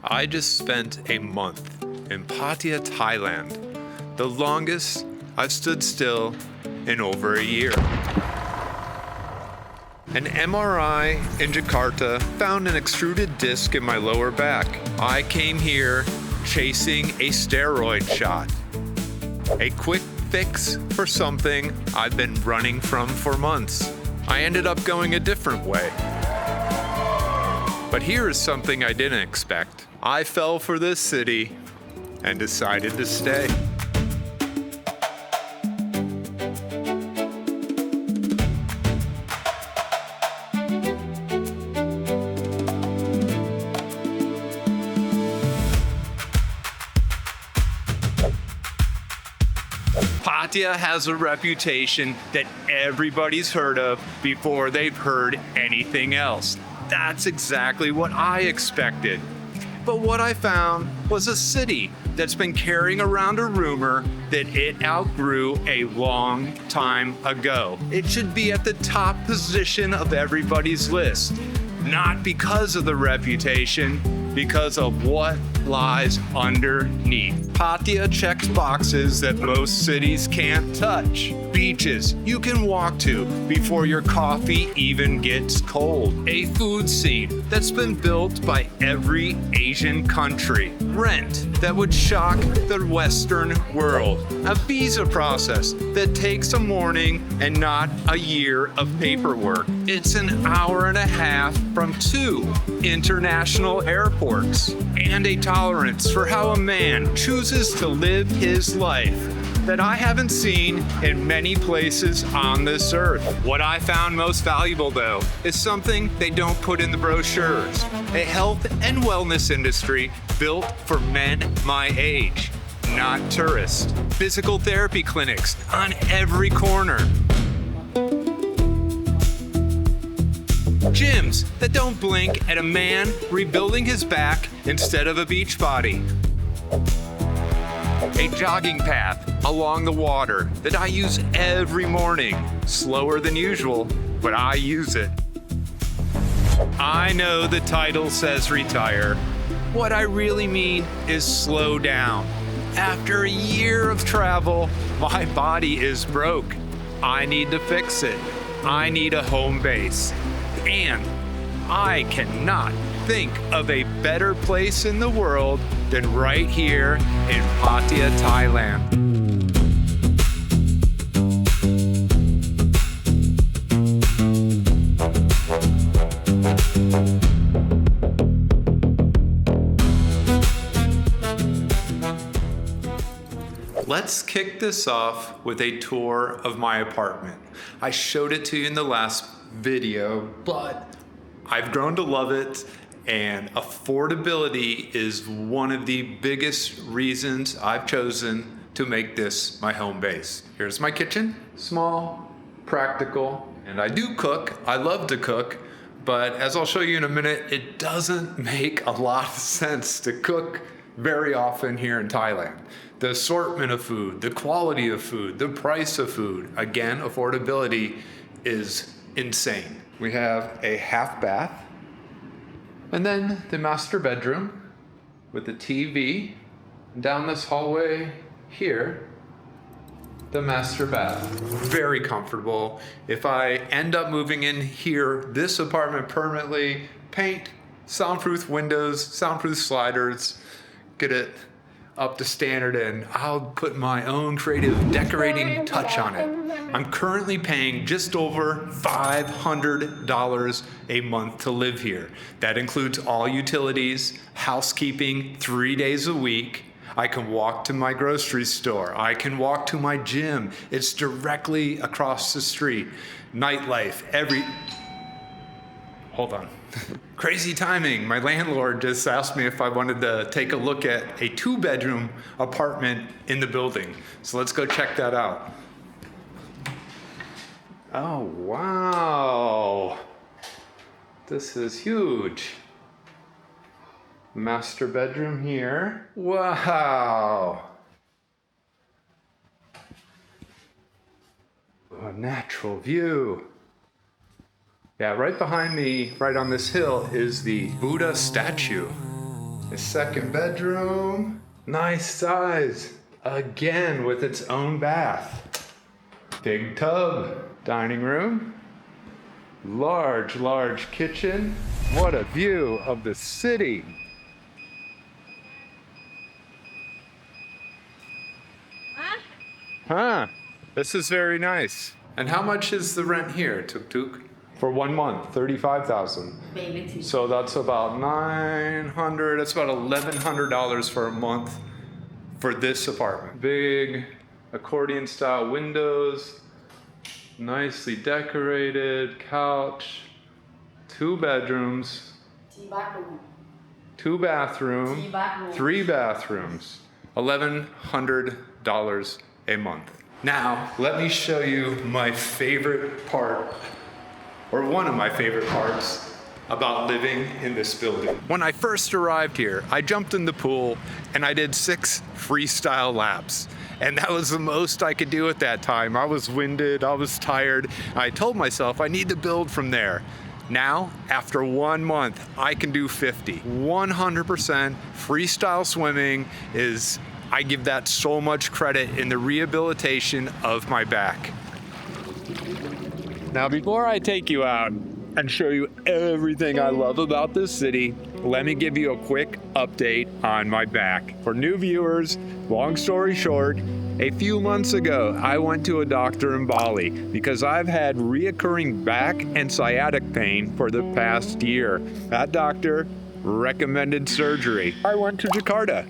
I just spent a month in Pattaya, Thailand, the longest I've stood still in over a year. An MRI in Jakarta found an extruded disc in my lower back. I came here chasing a steroid shot. A quick fix for something I've been running from for months. I ended up going a different way. But here is something I didn't expect. I fell for this city and decided to stay. Pattaya has a reputation that everybody's heard of before they've heard anything else. That's exactly what I expected. But what I found was a city that's been carrying around a rumor that it outgrew a long time ago. It should be at the top position of everybody's list, not because of the reputation, because of what lies underneath. Pattaya checks boxes that most cities can't touch. Beaches you can walk to before your coffee even gets cold. A food scene that's been built by every Asian country. Rent that would shock the Western world. A visa process that takes a morning and not a year of paperwork. It's an hour and a half from 2 international airports. And a tolerance for how a man chooses to live his life that I haven't seen in many places on this earth. What I found most valuable, though, is something they don't put in the brochures. A health and wellness industry built for men my age, not tourists. Physical therapy clinics on every corner. Gyms that don't blink at a man rebuilding his back instead of a beach body. A jogging path along the water that I use every morning. Slower than usual, but I use it. I know the title says retire. What I really mean is slow down. After a year of travel, my body is broke. I need to fix it. I need a home base. And I cannot think of a better place in the world than right here in Pattaya, Thailand. Let's kick this off with a tour of my apartment. I showed it to you in the last video, but I've grown to love it, and affordability is one of the biggest reasons I've chosen to make this my home base. Here's my kitchen, small, practical, and I do cook. I love to cook, but as I'll show you in a minute, it doesn't make a lot of sense to cook very often here in Thailand. The assortment of food, the quality of food, the price of food, again, affordability is insane. We have a half bath, and then the master bedroom with the TV. Down this hallway here, the master bath. Very comfortable. If I end up moving in here, this apartment permanently, paint, soundproof windows, soundproof sliders, get it up to standard, and I'll put my own creative decorating touch on it. I'm currently paying just over $500 a month to live here. That includes all utilities, housekeeping, 3 days a week. I can walk to my grocery store. I can walk to my gym. It's directly across the street. Nightlife, Hold on. Crazy timing. My landlord just asked me if I wanted to take a look at a 2-bedroom apartment in the building. So let's go check that out. Oh, wow. This is huge. Master bedroom here. Wow. A natural view. Yeah, right behind me, right on this hill, is the Buddha statue. The second bedroom, nice size. Again with its own bath. Big tub, dining room. Large kitchen. What a view of the city. Huh, this is very nice. And how much is the rent here, Tuk Tuk? For 1 month, 35,000. So that's about 900, that's about $1,100 for a month for this apartment. Big accordion style windows, nicely decorated, couch, 2 bedrooms, 2 bathrooms, 3 bathrooms, $1,100 a month. Now, let me show you my favorite part, or one of my favorite parts about living in this building. When I first arrived here, I jumped in the pool and I did 6 freestyle laps. And that was the most I could do at that time. I was winded, I was tired. I told myself I need to build from there. Now, after 1 month, I can do 50. 100% freestyle swimming is, I give that so much credit in the rehabilitation of my back. Now, before I take you out and show you everything I love about this city, let me give you a quick update on my back. For new viewers, long story short, a few months ago, I went to a doctor in Bali because I've had reoccurring back and sciatic pain for the past year. That doctor recommended surgery. I went to Jakarta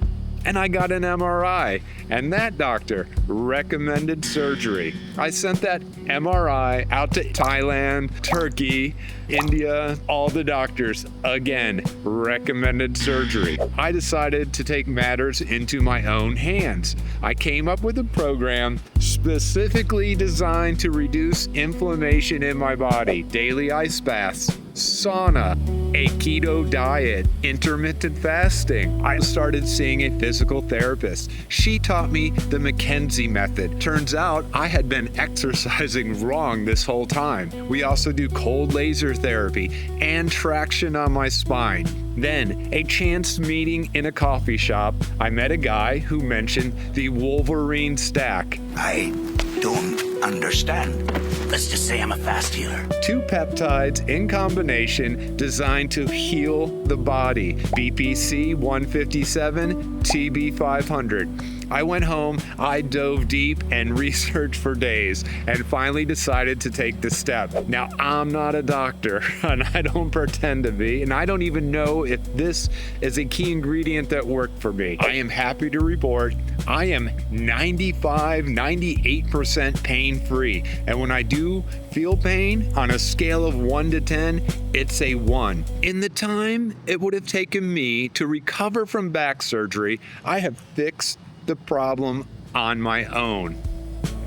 and I got an MRI, and that doctor recommended surgery. I sent that MRI out to Thailand, Turkey, India, all the doctors, again, recommended surgery. I decided to take matters into my own hands. I came up with a program specifically designed to reduce inflammation in my body. Daily ice baths, sauna, a keto diet, intermittent fasting. I started seeing a physical therapist. She taught me the McKenzie method. Turns out I had been exercising wrong this whole time. We also do cold laser therapy and traction on my spine. Then, a chance meeting in a coffee shop, I met a guy who mentioned the Wolverine stack. I don't understand. Let's just say I'm a fast healer. 2 peptides in combination designed to heal the body. BPC 157, TB 500. I went home, I dove deep and researched for days and finally decided to take the step. Now, I'm not a doctor and I don't pretend to be, and I don't even know if this is a key ingredient that worked for me. I am happy to report I am 98% pain-free. And when I do feel pain, on a scale of 1 to 10, it's a 1. In the time it would have taken me to recover from back surgery, I have fixed the problem on my own.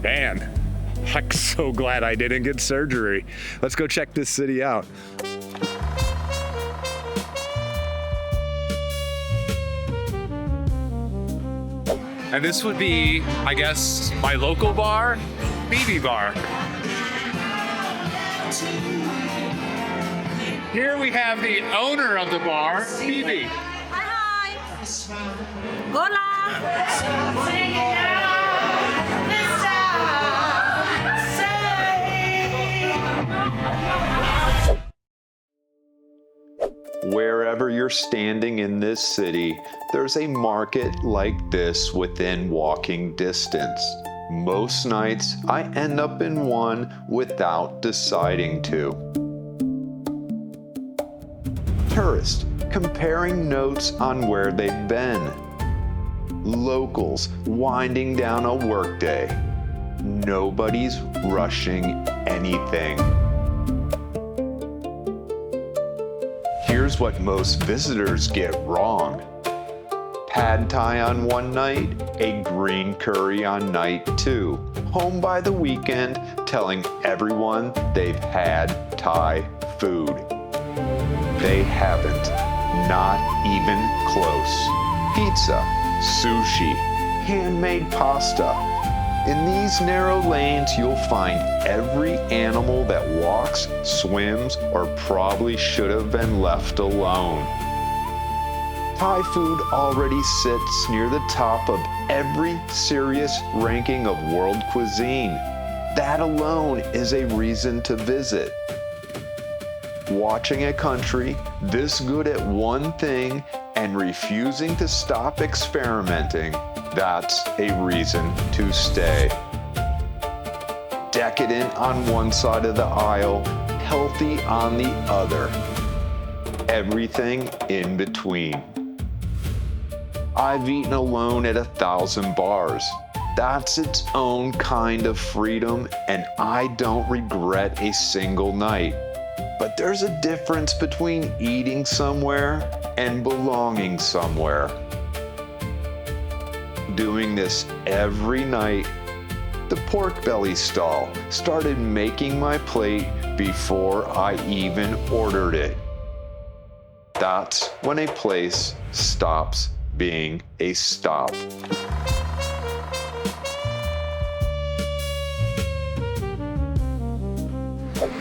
Man, I'm so glad I didn't get surgery. Let's go check this city out. And this would be, I guess, my local bar, BB Bar. Here we have the owner of the bar, BB. Hi. Hola. Wherever you're standing in this city, there's a market like this within walking distance. Most nights, I end up in one without deciding to. Tourists comparing notes on where they've been. Locals winding down a workday. Nobody's rushing anything. Here's what most visitors get wrong. Pad Thai on one night, a green curry on night 2. Home by the weekend, telling everyone they've had Thai food. They haven't, not even close. Pizza, sushi, handmade pasta. In these narrow lanes, you'll find every animal that walks, swims, or probably should have been left alone. Thai food already sits near the top of every serious ranking of world cuisine. That alone is a reason to visit. Watching a country this good at one thing and refusing to stop experimenting, that's a reason to stay. Decadent on one side of the aisle, healthy on the other. Everything in between. I've eaten alone at 1,000 bars. That's its own kind of freedom, and I don't regret a single night. But there's a difference between eating somewhere and belonging somewhere. Doing this every night, the pork belly stall started making my plate before I even ordered it. That's when a place stops being a stop.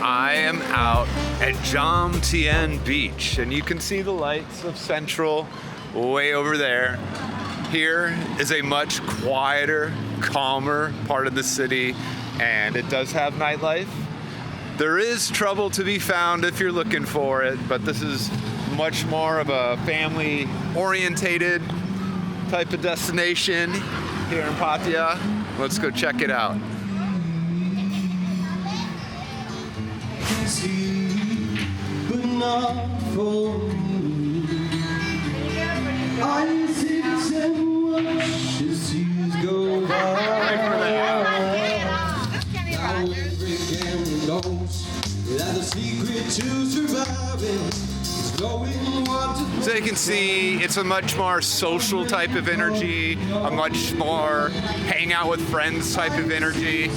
I am out at Jomtien Beach, and you can see the lights of Central way over there. Here is a much quieter, calmer part of the city, and it does have nightlife. There is trouble to be found if you're looking for it, but this is much more of a family-orientated type of destination here in Pattaya. Let's go check it out. But not for me. I sit and watch as years go by. Now every game knows that the secret to surviving is knowing what to do. So you can see it's a much more social type of energy, a much more hang out with friends type of energy,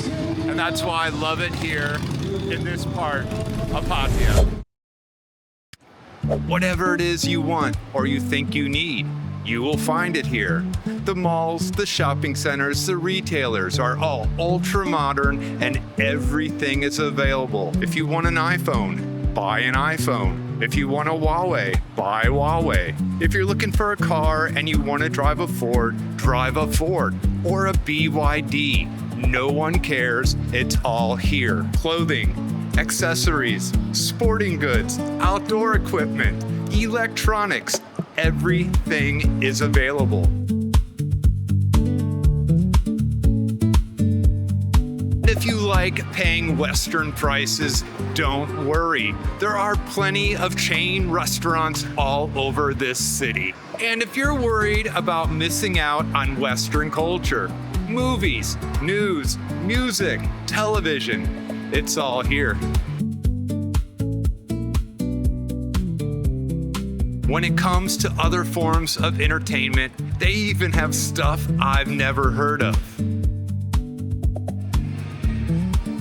and that's why I love it here in this part of Pattaya. Whatever it is you want or you think you need, you will find it here. The malls, the shopping centers, the retailers are all ultra modern and everything is available. If you want an iPhone, buy an iPhone. If you want a Huawei, buy Huawei. If you're looking for a car and you want to drive a Ford or a BYD. No one cares, it's all here. Clothing, accessories, sporting goods, outdoor equipment, electronics, everything is available. If you like paying Western prices, don't worry. There are plenty of chain restaurants all over this city. And if you're worried about missing out on Western culture, movies, news, music, television, it's all here. When it comes to other forms of entertainment, they even have stuff I've never heard of.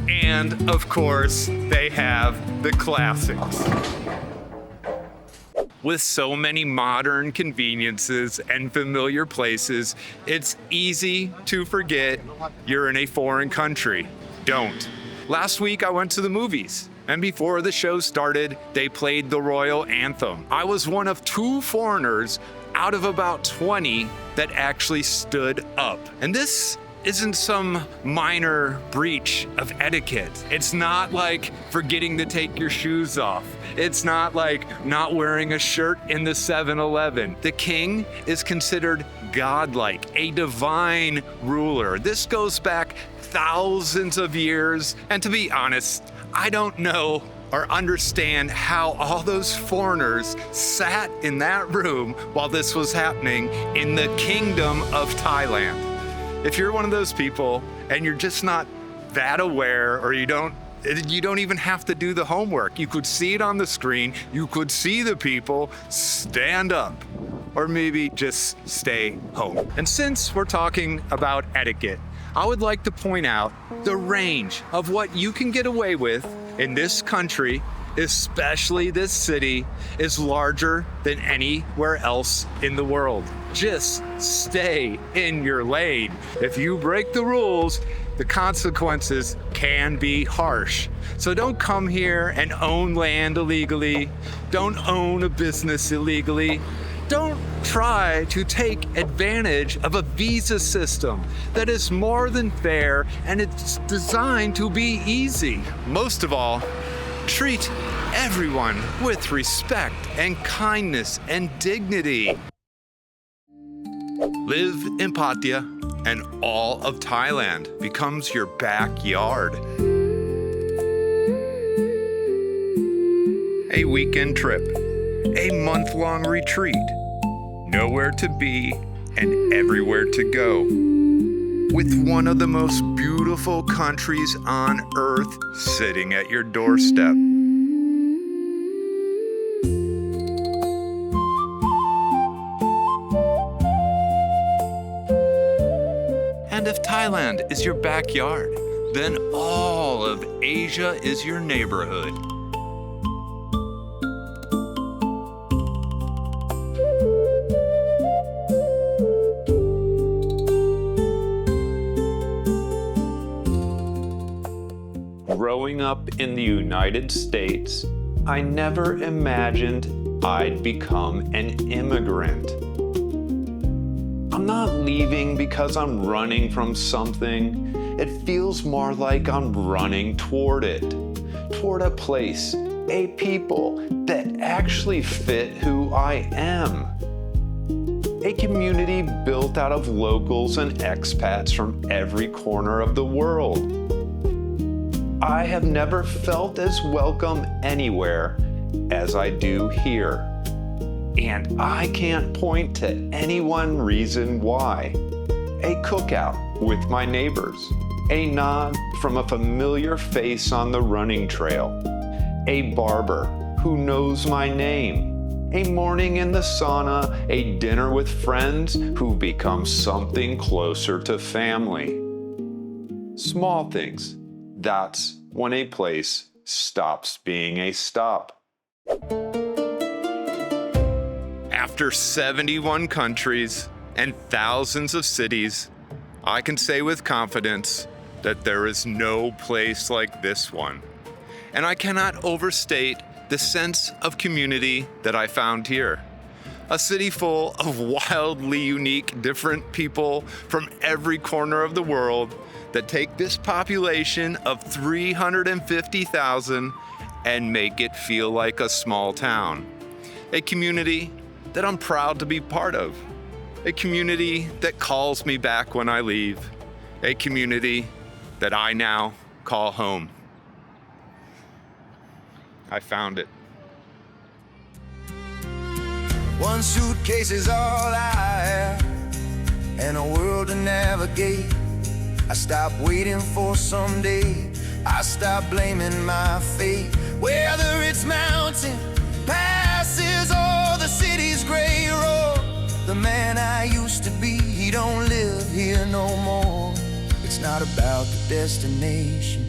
And of course, they have the classics. With so many modern conveniences and familiar places, it's easy to forget you're in a foreign country. Don't. Last week I went to the movies, and before the show started, they played the royal anthem. I was one of 2 foreigners out of about 20 that actually stood up. And this isn't some minor breach of etiquette. It's not like forgetting to take your shoes off. It's not like not wearing a shirt in the 7-Eleven. The king is considered godlike, a divine ruler. This goes back thousands of years, and to be honest, I don't know or understand how all those foreigners sat in that room while this was happening in the kingdom of Thailand. If you're one of those people and you're just not that aware, or you don't even have to do the homework, you could see it on the screen, you could see the people, stand up, or maybe just stay home. And since we're talking about etiquette, I would like to point out the range of what you can get away with in this country, especially this city, is larger than anywhere else in the world. Just stay in your lane. If you break the rules, the consequences can be harsh. So don't come here and own land illegally. Don't own a business illegally. don't try to take advantage of a visa system that is more than fair and it's designed to be easy. Most of all, treat everyone with respect and kindness and dignity. Live in Pattaya and all of Thailand becomes your backyard. A weekend trip, a month-long retreat, nowhere to be and everywhere to go, with one of the most beautiful countries on earth sitting at your doorstep. And if Thailand is your backyard, then all of Asia is your neighborhood. Growing up in the United States, I never imagined I'd become an immigrant. I'm not leaving because I'm running from something. It feels more like I'm running toward it, toward a place, a people that actually fit who I am. A community built out of locals and expats from every corner of the world. I have never felt as welcome anywhere as I do here. And I can't point to any one reason why. A cookout with my neighbors, a nod from a familiar face on the running trail, a barber who knows my name, a morning in the sauna, a dinner with friends who've become something closer to family. Small things. That's when a place stops being a stop. After 71 countries and thousands of cities, I can say with confidence that there is no place like this one. And I cannot overstate the sense of community that I found here. A city full of wildly unique, different people from every corner of the world that take this population of 350,000 and make it feel like a small town. A community that I'm proud to be part of. A community that calls me back when I leave. A community that I now call home. I found it. One suitcase is all I have, and a world to navigate. I stop waiting for someday. I stop blaming my fate. Whether it's mountain passes or the city's gray road, the man I used to be, he don't live here no more. It's not about the destination,